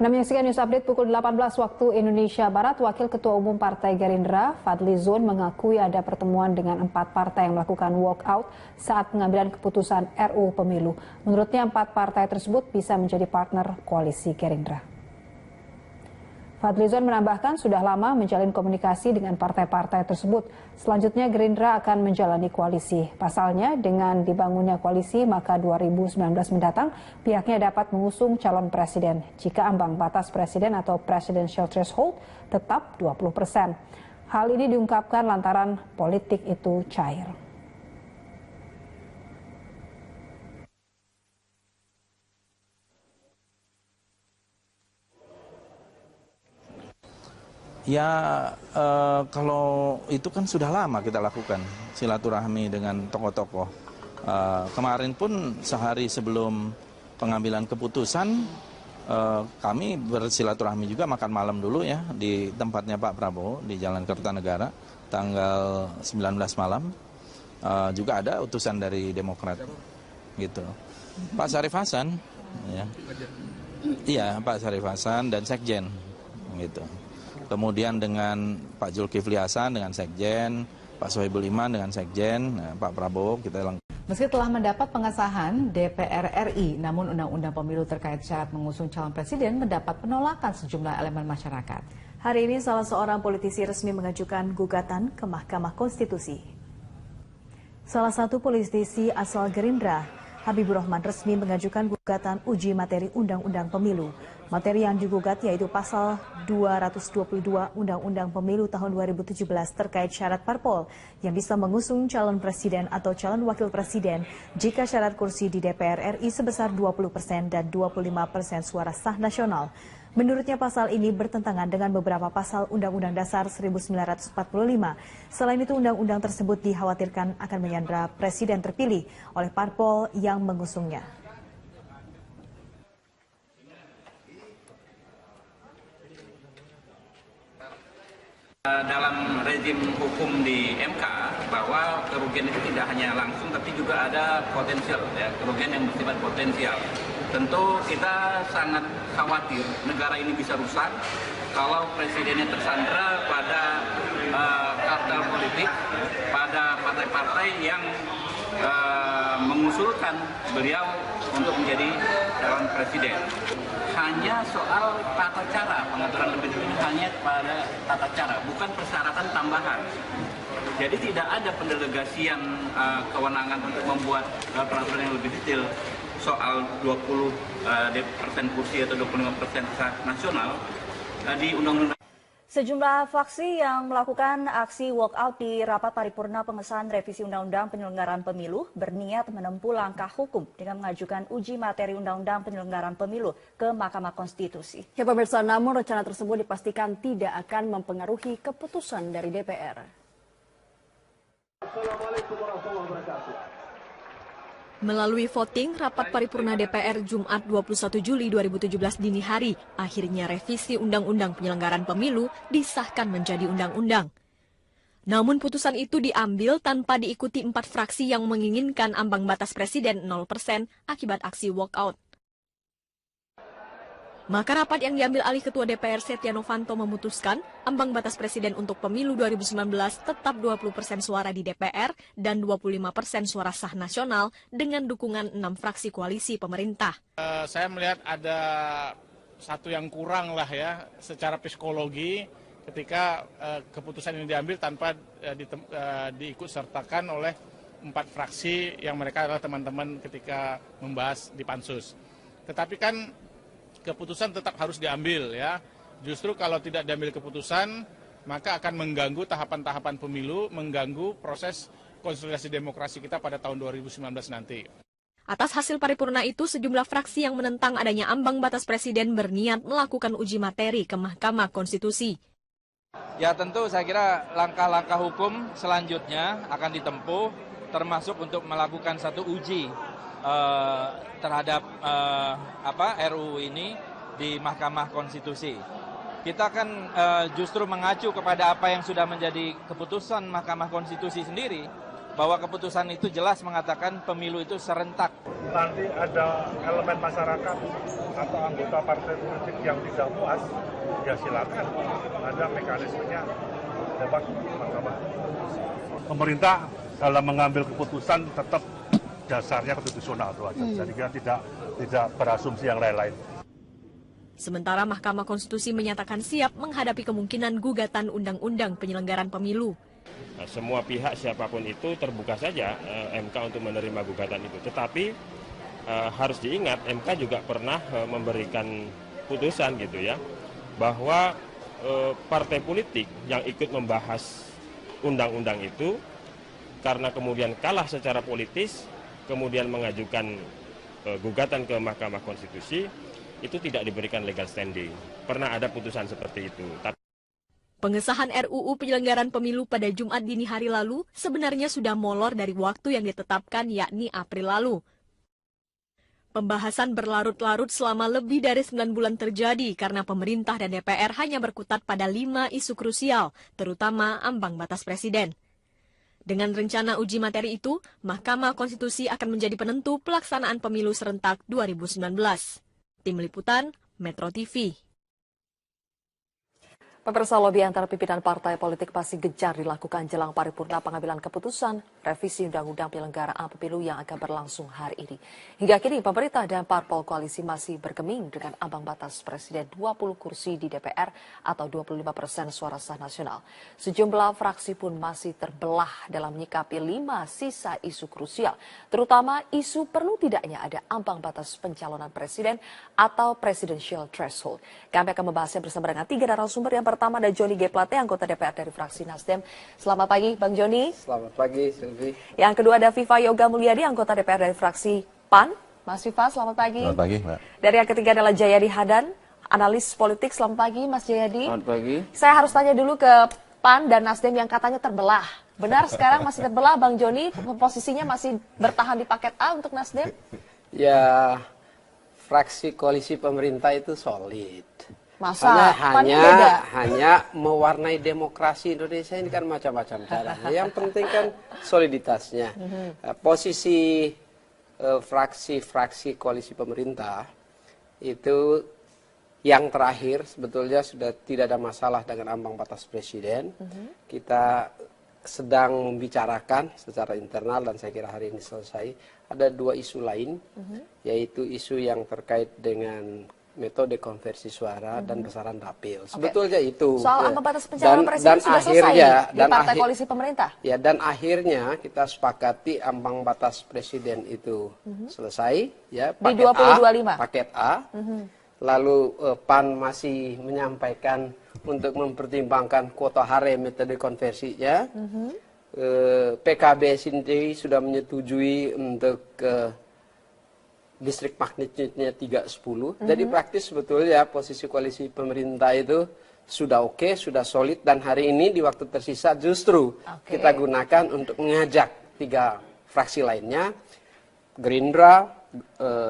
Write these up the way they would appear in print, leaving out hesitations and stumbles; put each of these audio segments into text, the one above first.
Anda menyaksikan News Update pukul 18 waktu Indonesia Barat. Wakil Ketua Umum Partai Gerindra, Fadlizon, mengakui ada pertemuan dengan 4 partai yang melakukan walkout saat pengambilan keputusan RUU Pemilu. Menurutnya 4 partai tersebut bisa menjadi partner koalisi Gerindra. Fadlizon menambahkan sudah lama menjalin komunikasi dengan partai-partai tersebut. Selanjutnya Gerindra akan menjalani koalisi. Pasalnya dengan dibangunnya koalisi maka 2019 mendatang pihaknya dapat mengusung calon presiden jika ambang batas presiden atau presidential threshold tetap 20%. Hal ini diungkapkan lantaran politik itu cair. Ya, kalau itu kan sudah lama kita lakukan silaturahmi dengan tokoh-tokoh. Kemarin pun sehari sebelum pengambilan keputusan, kami bersilaturahmi juga makan malam dulu ya di tempatnya Pak Prabowo di Jalan Kertanegara tanggal 19 malam. Juga ada utusan dari Demokrat, gitu. Pak Syarif Hasan, ya, iya Pak Syarif Hasan dan Sekjen, gitu. Kemudian dengan Pak Zulkifli Hasan dengan Sekjen, Pak Sohibul Iman dengan Sekjen, Pak Prabowo kita lengkap. Meski telah mendapat pengesahan DPR RI, namun Undang-Undang Pemilu terkait syarat mengusung calon presiden mendapat penolakan sejumlah elemen masyarakat. Hari ini salah seorang politisi resmi mengajukan gugatan ke Mahkamah Konstitusi. Salah satu politisi asal Gerindra, Habibur Rahman, resmi mengajukan gugatan uji materi Undang-Undang Pemilu. Materi yang digugat yaitu pasal 222 Undang-Undang Pemilu tahun 2017 terkait syarat parpol yang bisa mengusung calon presiden atau calon wakil presiden jika syarat kursi di DPR RI sebesar 20% dan 25% suara sah nasional. Menurutnya pasal ini bertentangan dengan beberapa pasal Undang-Undang Dasar 1945. Selain itu undang-undang tersebut dikhawatirkan akan menyandera presiden terpilih oleh parpol yang mengusungnya. Dalam rezim hukum di MK bahwa kerugian itu tidak hanya langsung tapi juga ada potensial, ya, kerugian yang bersifat potensial. Tentu kita sangat khawatir negara ini bisa rusak kalau presidennya tersandera pada kartel politik, pada partai-partai yang mengusulkan beliau untuk menjadi calon presiden. Hanya soal tata cara, pengaturan lebih detail hanya pada tata cara, bukan persyaratan tambahan. Jadi tidak ada pendelegasian kewenangan untuk membuat peraturan yang lebih detail soal 20% kursi atau 25% sah nasional di Undang-Undang. Sejumlah fraksi yang melakukan aksi walkout di rapat paripurna pengesahan revisi Undang-Undang Penyelenggaraan Pemilu berniat menempuh langkah hukum dengan mengajukan uji materi Undang-Undang Penyelenggaraan Pemilu ke Mahkamah Konstitusi. Ya pemirsa, namun rencana tersebut dipastikan tidak akan mempengaruhi keputusan dari DPR. Assalamualaikum warahmatullahi wabarakatuh. Melalui voting rapat paripurna DPR Jumat 21 Juli 2017 dini hari, akhirnya revisi Undang-Undang Penyelenggaraan Pemilu disahkan menjadi undang-undang. Namun putusan itu diambil tanpa diikuti 4 fraksi yang menginginkan ambang batas presiden 0% akibat aksi walkout. Maka rapat yang diambil alih Ketua DPR Setia Novanto memutuskan ambang batas presiden untuk pemilu 2019 tetap 20% suara di DPR dan 25% suara sah nasional dengan dukungan 6 fraksi koalisi pemerintah. Saya melihat ada satu yang kurang lah ya secara psikologi ketika keputusan ini diambil tanpa diikut sertakan oleh 4 fraksi yang mereka adalah teman-teman ketika membahas di Pansus. Tetapi kan keputusan tetap harus diambil ya. Justru kalau tidak diambil keputusan, maka akan mengganggu tahapan-tahapan pemilu, mengganggu proses konsolidasi demokrasi kita pada tahun 2019 nanti. Atas hasil paripurna itu, sejumlah fraksi yang menentang adanya ambang batas presiden berniat melakukan uji materi ke Mahkamah Konstitusi. Ya tentu saya kira langkah-langkah hukum selanjutnya akan ditempuh, termasuk untuk melakukan satu uji terhadap RUU ini di Mahkamah Konstitusi. Kita kan justru mengacu kepada apa yang sudah menjadi keputusan Mahkamah Konstitusi sendiri, bahwa keputusan itu jelas mengatakan pemilu itu serentak. nanti ada elemen masyarakat atau anggota partai politik yang tidak puas, ya silakan ada mekanismenya lewat Mahkamah. Pemerintah dalam mengambil keputusan tetap dasarnya konstitusional itu aja. Jadi tidak berasumsi yang lain-lain. Sementara Mahkamah Konstitusi menyatakan siap menghadapi kemungkinan gugatan Undang-Undang Penyelenggaraan Pemilu. Nah, semua pihak siapapun itu terbuka saja MK untuk menerima gugatan itu. Tetapi harus diingat MK juga pernah memberikan putusan gitu ya, bahwa partai politik yang ikut membahas undang-undang itu karena kemudian kalah secara politis, kemudian mengajukan gugatan ke Mahkamah Konstitusi, itu tidak diberikan legal standing. Pernah ada putusan seperti itu. Pengesahan RUU Penyelenggaraan Pemilu pada Jumat dini hari lalu sebenarnya sudah molor dari waktu yang ditetapkan, yakni April lalu. Pembahasan berlarut-larut selama lebih dari 9 bulan terjadi karena pemerintah dan DPR hanya berkutat pada 5 isu krusial, terutama ambang batas presiden. Dengan rencana uji materi itu, Mahkamah Konstitusi akan menjadi penentu pelaksanaan pemilu serentak 2019. Tim Liputan, Metro TV. Pemirsa, lobi antar pimpinan partai politik masih gencar dilakukan jelang paripurna pengambilan keputusan revisi Undang-Undang Penyelenggaraan Pemilu yang akan berlangsung hari ini. Hingga kini pemerintah dan parpol koalisi masih bergeming dengan ambang batas presiden 20 kursi di DPR atau 25% suara sah nasional. Sejumlah fraksi pun masih terbelah dalam menyikapi 5 sisa isu krusial, terutama isu perlu tidaknya ada ambang batas pencalonan presiden atau presidential threshold. Kami akan membahasnya bersama dengan 3 narasumber. Yang pertama ada Joni G. Plate, anggota DPR dari fraksi Nasdem. Selamat pagi, Bang Joni. Selamat pagi, Sylvie. Yang kedua ada Viva Yoga Mulyadi, anggota DPR dari fraksi PAN. Mas Viva, selamat pagi. Selamat pagi, Mbak. Dari yang ketiga adalah Jayadi Hanan, analis politik. Selamat pagi, Mas Jayadi. Selamat pagi. Saya harus tanya dulu ke PAN dan Nasdem yang katanya terbelah. Benar sekarang masih terbelah, Bang Joni? Posisinya masih bertahan di paket A untuk Nasdem? Ya, fraksi koalisi pemerintah itu solid. Masa hanya mewarnai demokrasi Indonesia ini kan macam-macam cara. Yang penting kan soliditasnya. Posisi fraksi-fraksi koalisi pemerintah itu yang terakhir sebetulnya sudah tidak ada masalah dengan ambang batas presiden. Kita sedang membicarakan secara internal dan saya kira hari ini selesai. Ada 2 isu lain, yaitu isu yang terkait dengan metode konversi suara dan besaran dapil. Sebetulnya itu. Soal ambang batas pencalonan presiden sudah selesai di partai koalisi pemerintah. Ya, dan akhirnya kita sepakati ambang batas presiden itu selesai. Ya, di 2025. Paket A. Lalu PAN masih menyampaikan untuk mempertimbangkan kuota harem metode konversinya. PKB sendiri sudah menyetujui untuk distrik magnitude-nya 310. Jadi praktis sebetulnya posisi koalisi pemerintah itu sudah oke, sudah solid, dan hari ini di waktu tersisa justru kita gunakan untuk mengajak 3 fraksi lainnya, Gerindra,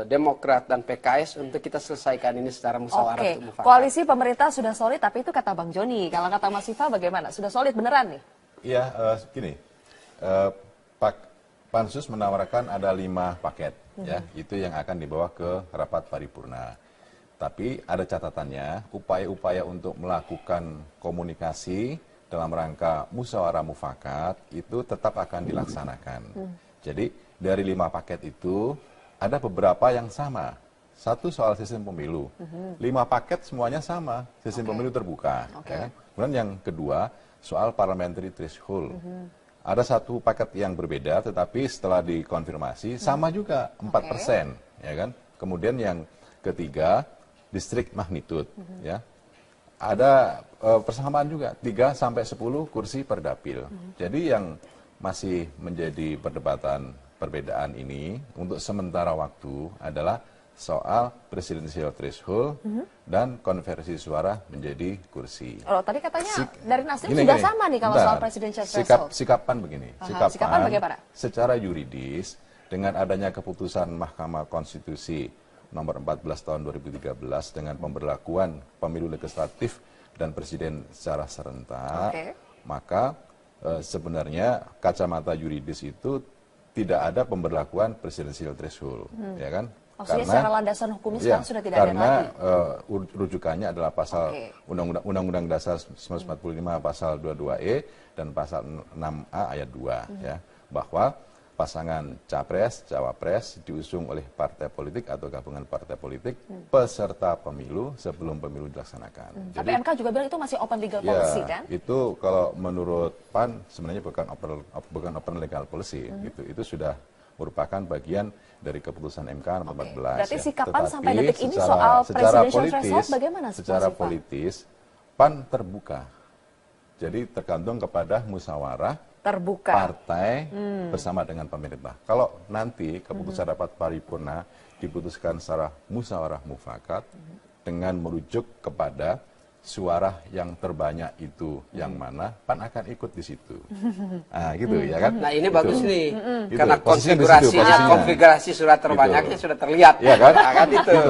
Demokrat, dan PKS, untuk kita selesaikan ini secara musyawarah. Koalisi pemerintah sudah solid, tapi itu kata Bang Joni. Kalau kata Mas Viva bagaimana? Sudah solid beneran nih? Iya, gini, Pansus menawarkan ada 5 paket, ya, itu yang akan dibawa ke rapat paripurna. Tapi ada catatannya, upaya-upaya untuk melakukan komunikasi dalam rangka musyawarah mufakat itu tetap akan dilaksanakan. Jadi dari 5 paket itu ada beberapa yang sama. Satu soal sistem pemilu, 5 paket semuanya sama, sistem pemilu terbuka. Ya. Kemudian yang kedua soal parliamentary threshold. Ada 1 paket yang berbeda, tetapi setelah dikonfirmasi sama juga 4%, ya kan? Kemudian yang ketiga distrik magnitude, ya. Ada persamaan juga 3 sampai 10 kursi per dapil. Jadi yang masih menjadi perbedaan ini untuk sementara waktu adalah soal presidensial threshold dan konversi suara menjadi kursi. Oh, tadi katanya dari Nasdem sudah sama nih kalau soal presidensial threshold. Sikapan begini. Sikapan bagaimana? Secara yuridis dengan adanya keputusan Mahkamah Konstitusi nomor 14 tahun 2013 dengan pemberlakuan pemilu legislatif dan presiden secara serentak, maka sebenarnya kacamata yuridis itu tidak ada pemberlakuan presidensial threshold, ya kan? Maksudnya secara landasan hukumnya sekarang sudah tidak ada lagi. Karena rujukannya adalah pasal Undang-Undang Dasar 1945 pasal 22E dan pasal 6A ayat 2 ya, bahwa pasangan capres, cawapres diusung oleh partai politik atau gabungan partai politik peserta pemilu sebelum pemilu dilaksanakan. Tapi MK juga bilang itu masih open legal policy kan? Itu kalau menurut PAN sebenarnya bukan open legal policy, itu sudah merupakan bagian dari keputusan MK nomor 14. Berarti sikapan sampai detik ini soal presidential threshold bagaimana? Secara politis, PAN terbuka. Jadi tergantung kepada musyawarah terbuka partai bersama dengan pemerintah. Kalau nanti keputusan rapat paripurna diputuskan secara musyawarah mufakat dengan merujuk kepada suara yang terbanyak itu yang mana, PAN akan ikut di situ. Nah, gitu ya kan? Nah, ini bagus nih. Gitu. Karena konfigurasi surat terbanyaknya sudah terlihat. Ya kan? Kan itu.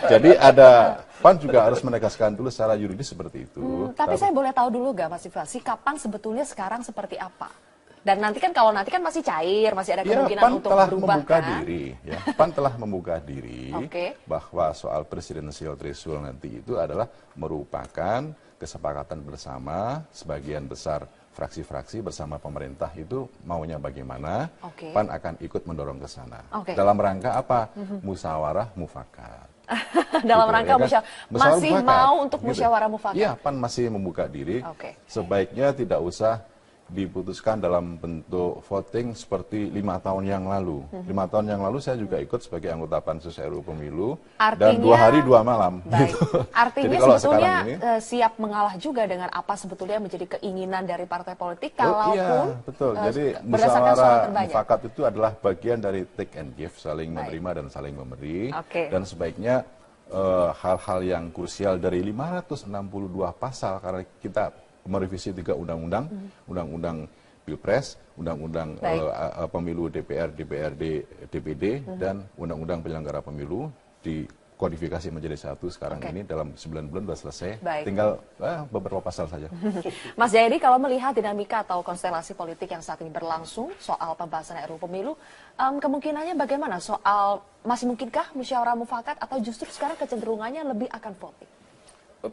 Jadi ada PAN juga harus menegaskan dulu secara yuridis seperti itu. Tapi saya boleh tahu dulu gak Mas Ifdal, sikapan sebetulnya sekarang seperti apa? Dan nanti kan kalau nanti kan masih cair, masih ada kemungkinan untuk berubah kan? PAN telah membuka diri bahwa soal presidensial threshold nanti itu adalah merupakan kesepakatan bersama sebagian besar fraksi-fraksi bersama pemerintah itu maunya bagaimana, PAN akan ikut mendorong ke sana. Dalam rangka apa? Musyawarah mufakat. Dalam rangka masih mau untuk musyawarah mufakat? Iya, PAN masih membuka diri. Sebaiknya tidak usah diputuskan dalam bentuk voting seperti 5 tahun yang lalu. 5 tahun yang lalu saya juga ikut sebagai anggota Pansus RUU Pemilu. Dan 2 hari 2 malam. Gitu. Artinya jadi, kalau sebetulnya ini, siap mengalah juga dengan apa sebetulnya menjadi keinginan dari partai politik iya, betul. Jadi musyawarah mufakat itu adalah bagian dari take and give, saling menerima dan saling memberi. Dan sebaiknya hal-hal yang krusial dari 562 pasal, karena kita merevisi 3 undang-undang, undang-undang Pilpres, undang-undang pemilu DPR, DPRD, DPD, dan undang-undang penyelenggara pemilu dikodifikasi menjadi satu sekarang ini dalam 9 bulan sudah selesai. Tinggal beberapa pasal saja. Mas Jayadi, kalau melihat dinamika atau konstelasi politik yang saat ini berlangsung soal pembahasan RUU Pemilu, kemungkinannya bagaimana? Soal masih mungkinkah musyawarah mufakat atau justru sekarang kecenderungannya lebih akan voting?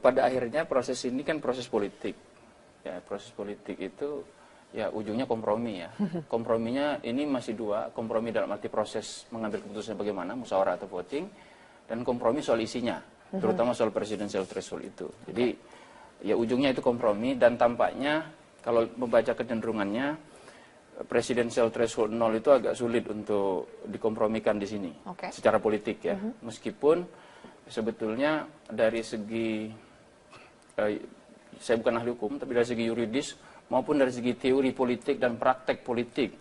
Pada akhirnya proses ini kan proses politik. Ya, proses politik itu ya ujungnya kompromi ya. Komprominya ini masih 2, kompromi dalam arti proses mengambil keputusan bagaimana, musyawarah atau voting, dan kompromi soal isinya, terutama soal presidensial threshold itu. Jadi ya ujungnya itu kompromi, dan tampaknya kalau membaca kecenderungannya presidensial threshold 0 itu agak sulit untuk dikompromikan di sini secara politik ya. Meskipun sebetulnya dari segi saya bukan ahli hukum, tapi dari segi yuridis maupun dari segi teori politik dan praktek politik.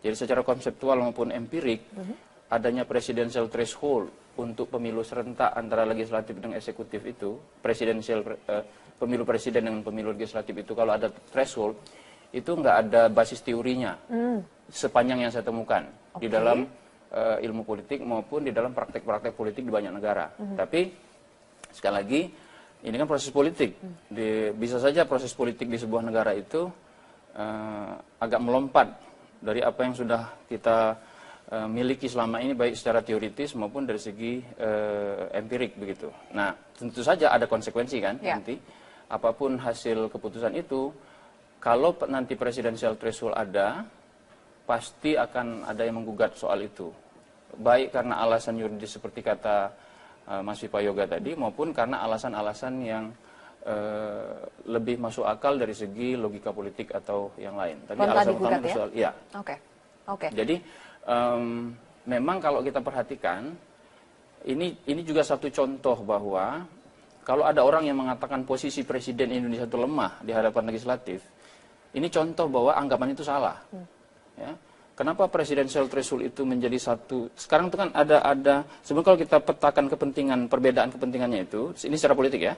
Jadi secara konseptual maupun empirik, adanya presidensial threshold untuk pemilu serentak antara legislatif dan eksekutif itu, pemilu presiden dengan pemilu legislatif itu, kalau ada threshold, itu nggak ada basis teorinya sepanjang yang saya temukan di dalam ilmu politik maupun di dalam praktek-praktek politik di banyak negara. Tapi sekali lagi, ini kan proses politik. Bisa saja proses politik di sebuah negara itu agak melompat dari apa yang sudah kita miliki selama ini, baik secara teoritis maupun dari segi empirik begitu. Nah, tentu saja ada konsekuensi kan nanti. Apapun hasil keputusan itu, kalau nanti presidensial threshold ada, pasti akan ada yang menggugat soal itu. Baik karena alasan yuridis seperti kata Mas Vipa Yoga tadi, maupun karena alasan-alasan yang lebih masuk akal dari segi logika politik atau yang lain. Tapi alasan utama soal Jadi memang kalau kita perhatikan, ini juga satu contoh bahwa kalau ada orang yang mengatakan posisi Presiden Indonesia itu lemah di hadapan legislatif, ini contoh bahwa anggapan itu salah. Ya. Kenapa presidensial threshold itu menjadi satu? Sekarang itu kan ada sebenarnya kalau kita petakan perbedaan kepentingannya itu, ini secara politik ya,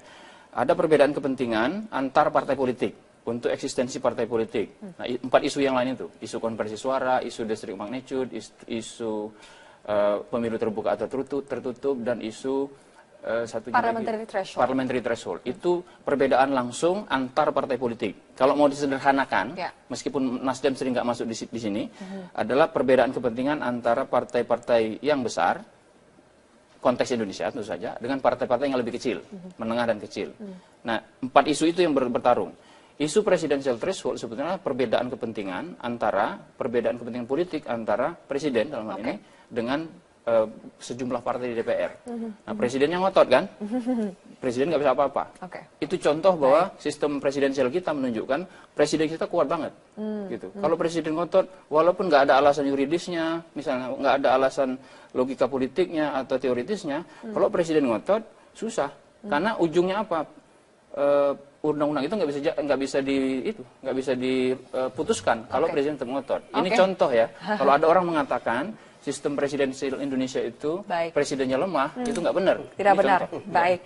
ada perbedaan kepentingan antar partai politik untuk eksistensi partai politik. Nah, 4 isu yang lain itu, isu konversi suara, isu district magnitude, isu pemilu terbuka atau tertutup, dan isu parliamentary threshold. Itu perbedaan langsung antar partai politik. Kalau mau disederhanakan, meskipun Nasdem sering nggak masuk di sini, adalah perbedaan kepentingan antara partai-partai yang besar, konteks Indonesia tentu saja, dengan partai-partai yang lebih kecil, menengah dan kecil. Nah, 4 isu itu yang bertarung. Isu presidential threshold sebetulnya perbedaan kepentingan politik antara presiden dalam hal ini dengan sejumlah partai di DPR. Nah, presidennya ngotot kan? Presiden nggak bisa apa-apa. Itu contoh bahwa sistem presidensial kita menunjukkan presiden kita kuat banget. Gitu. Kalau presiden ngotot, walaupun nggak ada alasan yuridisnya, misalnya nggak ada alasan logika politiknya atau teoritisnya, kalau presiden ngotot susah. Karena ujungnya apa? Undang-undang itu nggak bisa diputuskan kalau presiden tetap ngotot. Ini contoh ya. Kalau ada orang mengatakan sistem presidensial Indonesia itu presidennya lemah, itu nggak benar. Tidak benar. Baik.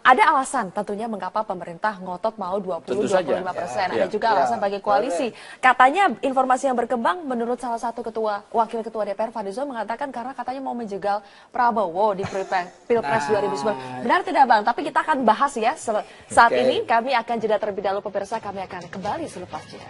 Ada alasan tentunya mengapa pemerintah ngotot mau 20-25%. Ada juga alasan bagi koalisi. Katanya informasi yang berkembang menurut salah satu wakil ketua DPR Fadlizon mengatakan karena katanya mau menjegal Prabowo di Pilpres 2019. Benar tidak Bang? Tapi kita akan bahas ya saat ini. Kami akan jeda terlebih dahulu pemirsa. Kami akan kembali selepas jeda.